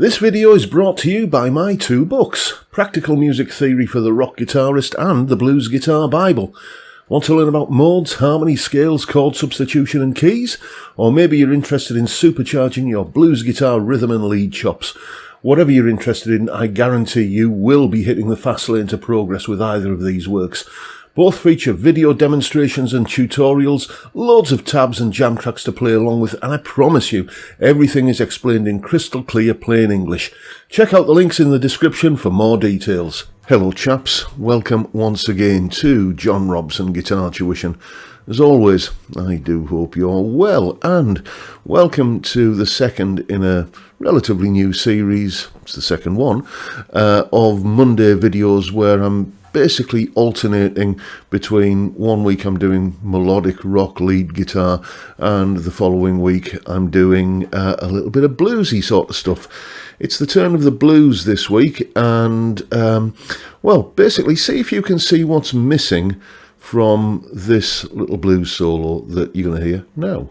This video is brought to you by my two books, Practical Music Theory for the Rock Guitarist and The Blues Guitar Bible. Want to learn about modes, harmony, scales, chord substitution and keys? Or maybe you're interested in supercharging your blues guitar rhythm and lead chops. Whatever you're interested in, I guarantee you will be hitting the fast lane to progress with either of these works. Both feature video demonstrations and tutorials, loads of tabs and jam tracks to play along with, and I promise you, everything is explained in crystal clear plain English. Check out the links in the description for more details. Hello chaps, welcome once again to John Robson Guitar Tuition. As always, I do hope you're well, and welcome to the second in a relatively new series, it's the second one, of Monday videos where I'm basically alternating between one week I'm doing melodic rock lead guitar and the following week I'm doing a little bit of bluesy sort of stuff. It's the turn of the blues this week, and well, basically see if you can see what's missing from this little blues solo that you're going to hear now.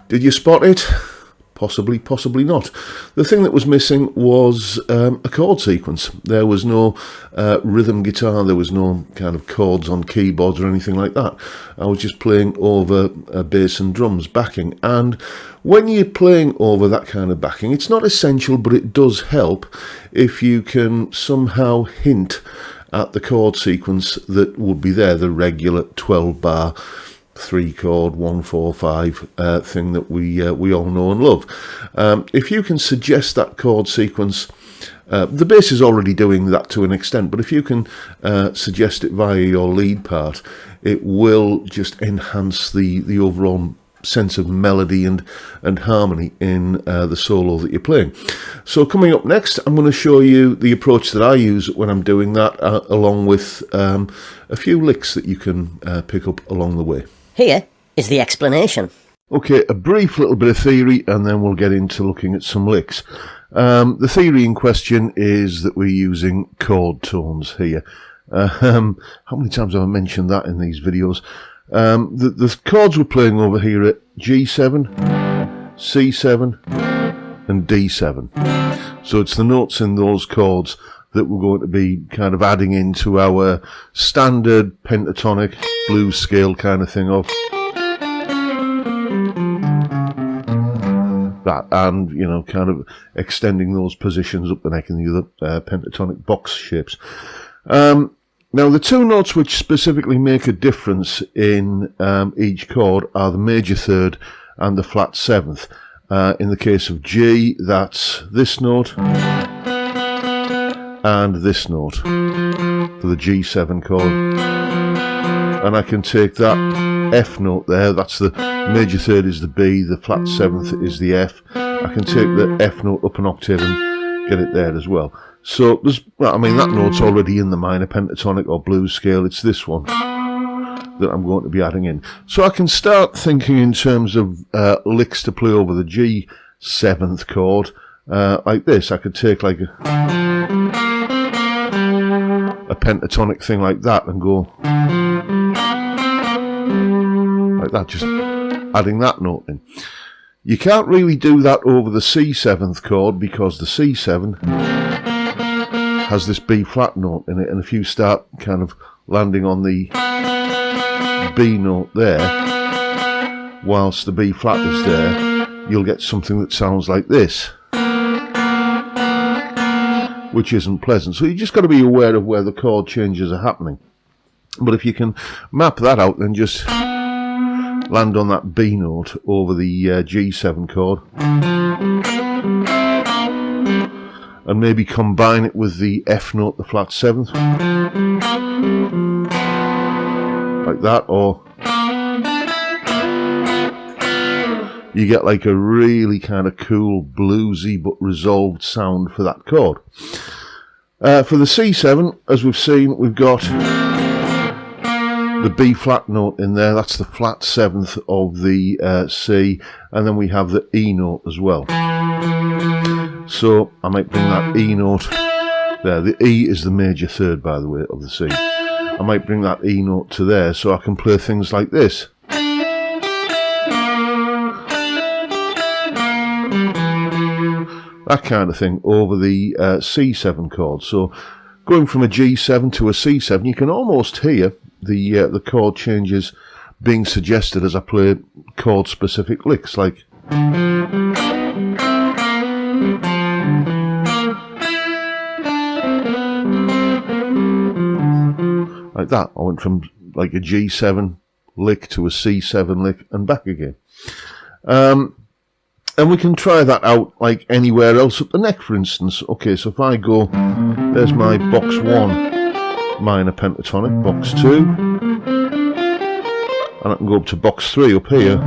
Did you spot it? Possibly, possibly not. The thing that was missing was a chord sequence. There was no rhythm guitar, there was no kind of chords on keyboards or anything like that. I was just playing over bass and drums backing. And when you're playing over that kind of backing, it's not essential, but it does help if you can somehow hint at the chord sequence that would be there, the regular 12-bar 3-chord 1-4-5 thing that we all know and love. If you can suggest that chord sequence, the bass is already doing that to an extent, but if you can suggest it via your lead part, it will just enhance the overall sense of melody and harmony in the solo that you're playing. So coming up next, I'm going to show you the approach that I use when I'm doing that, along with a few licks that you can pick up along the way. Here is the explanation. Okay, a brief little bit of theory and then we'll get into looking at some licks. The theory in question is that we're using chord tones here. How many times have I mentioned that in these videos? The chords we're playing over here are G7, C7 and D7. So it's the notes in those chords that we're going to be kind of adding into our standard pentatonic blues scale kind of thing of that, and you know, kind of extending those positions up the neck in the other pentatonic box shapes. Now the two notes which specifically make a difference in each chord are the major third and the flat seventh. In the case of G, that's this note and this note for the G7 chord, and I can take that F note there, that's the major third is the B, the flat seventh is the F. I can take the F note up an octave and get it there as well. So there's, well, I mean, that note's already in the minor pentatonic or blues scale, it's this one. that I'm going to be adding in. So I can start thinking in terms of licks to play over the G 7th chord, like this. I could take like a pentatonic thing like that and go like that, just adding that note in. You can't really do that over the C 7th chord because the C 7 has this B flat note in it, and if you start kind of landing on the B note there whilst the B flat is there, you'll get something that sounds like this, which isn't pleasant. So you just got to be aware of where the chord changes are happening. But if you can map that out, then just land on that B note over the G7 chord and maybe combine it with the F note, the flat 7th, like that, or you get like a really kind of cool bluesy but resolved sound for that chord. For the C7, as we've seen, we've got the B flat note in there. That's the flat 7th of the C, and then we have the E note as well. So I might bring that E note there. The E is the major third, by the way, of the C. I might bring that E note to there so I can play things like this. That kind of thing over the C7 chord. So going from a G7 to a C7, you can almost hear the chord changes being suggested as I play chord specific licks, like that. I went from like a G7 lick to a C7 lick and back again. And we can try that out like anywhere else up the neck, for instance. Okay, so if I go, there's my box 1 minor pentatonic, box 2, and I can go up to box 3 up here.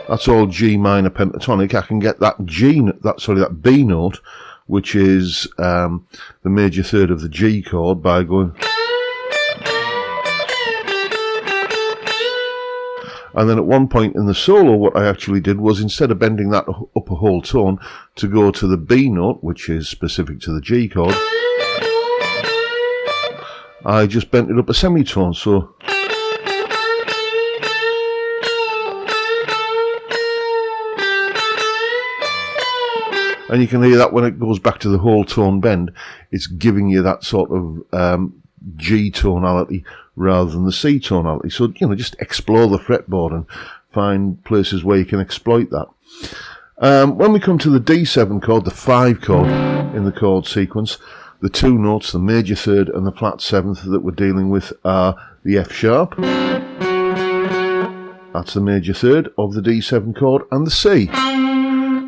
That's all G minor pentatonic. I can get that that B note, which is the major third of the G chord, by going. And then at one point in the solo, what I actually did was, instead of bending that up a whole tone, to go to the B note, which is specific to the G chord, I just bent it up a semitone. So and you can hear that when it goes back to the whole tone bend, it's giving you that sort of G tonality rather than the C tonality. So, you know, just explore the fretboard and find places where you can exploit that. When we come to the D7 chord, the 5 chord in the chord sequence, the two notes, the major third and the flat 7th that we're dealing with are the F sharp, that's the major third of the D7 chord, and the C,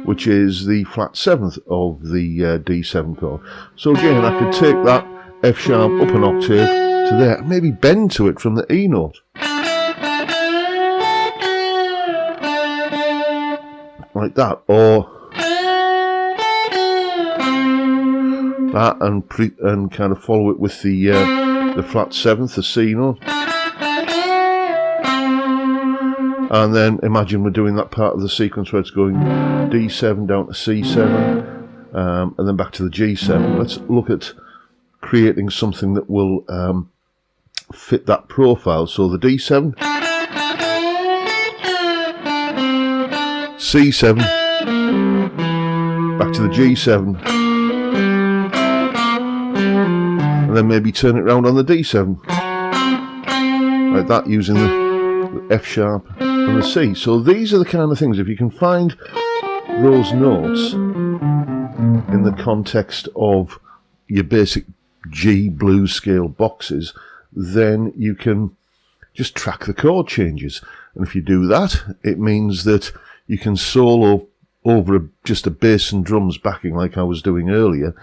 which is the flat 7th of the D7 chord. So again, I could take that F sharp up an octave to there, and maybe bend to it from the E note, like that, or that, and kind of follow it with the flat 7th, the C note, and then imagine we're doing that part of the sequence where it's going D7 down to C7, and then back to the G7. Let's look at creating something that will fit that profile. So the D7, C7, back to the G7, and then maybe turn it round on the D7, like that, using the F sharp and the C. So these are the kind of things, if you can find those notes in the context of your basic G blues scale boxes, then you can just track the chord changes. And if you do that, it means that you can solo over just a bass and drums backing like I was doing earlier,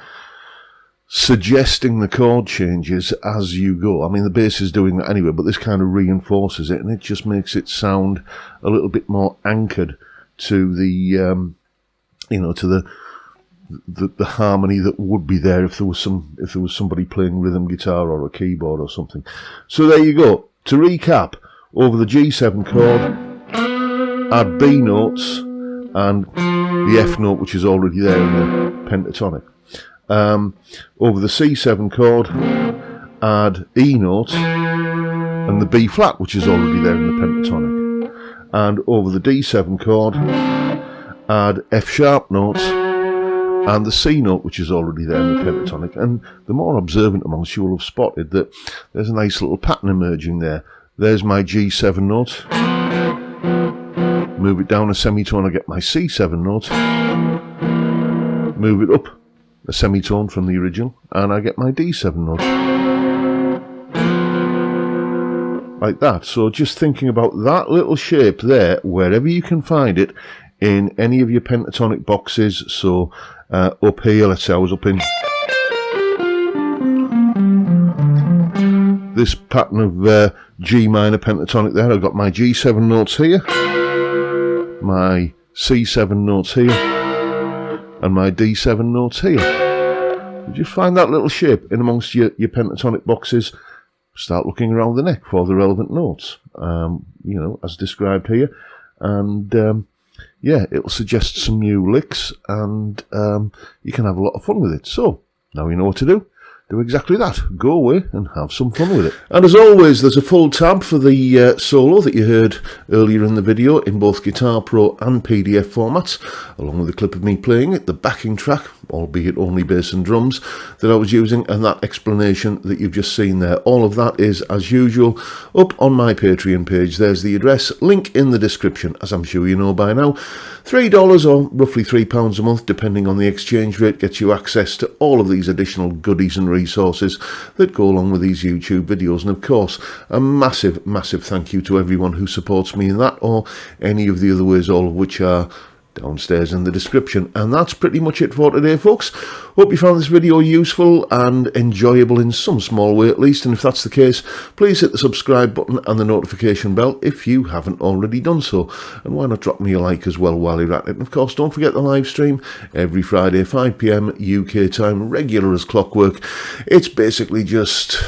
suggesting the chord changes as you go. I mean, the bass is doing that anyway, but this kind of reinforces it, and it just makes it sound a little bit more anchored to the, to the the harmony that would be there if there was somebody playing rhythm guitar or a keyboard or something. So there you go. To recap, over the G7 chord, add B notes and the F note, which is already there in the pentatonic. Over the C7 chord, add E note and the B flat, which is already there in the pentatonic. And over the D7 chord, add F sharp notes and the C note, which is already there in the pentatonic. And the more observant amongst you will have spotted that there's a nice little pattern emerging there. There's my G7 note. Move it down a semitone, I get my C7 note. Move it up a semitone from the original, and I get my D7 note. Like that. So just thinking about that little shape there, wherever you can find it, in any of your pentatonic boxes. So up here, let's say I was up in this pattern of G minor pentatonic there. I've got my G7 notes here, my C7 notes here, and my D7 notes here. You just find that little shape in amongst your pentatonic boxes. Start looking around the neck for the relevant notes, you know, as described here. And yeah, it'll suggest some new licks, and you can have a lot of fun with it. So, now you know what to do. Do exactly that. Go away and have some fun with it. And as always, there's a full tab for the solo that you heard earlier in the video in both Guitar Pro and PDF formats, along with a clip of me playing it, the backing track, albeit only bass and drums, that I was using, and that explanation that you've just seen there. All of that is, as usual, up on my Patreon page. There's the address, link in the description, as I'm sure you know by now. $3 or roughly £3 a month, depending on the exchange rate, gets you access to all of these additional goodies and resources that go along with these YouTube videos. And of course, a massive thank you to everyone who supports me in that or any of the other ways, all of which are downstairs in the description. And that's pretty much it for today, folks. Hope you found this video useful and enjoyable in some small way at least, and if that's the case, please hit the subscribe button and the notification bell if you haven't already done so, and why not drop me a like as well while you're at it. And of course, don't forget the live stream every Friday 5 PM UK time, regular as clockwork. It's basically just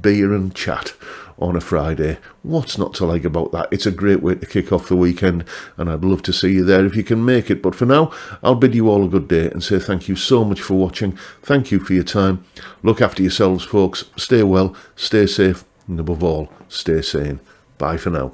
beer and chat on a Friday. What's not to like about that? It's a great way to kick off the weekend, and I'd love to see you there if you can make it. But for now, I'll bid you all a good day and say thank you so much for watching. Thank you for your time. Look after yourselves, folks. Stay well, stay safe, and above all, stay sane. Bye for now.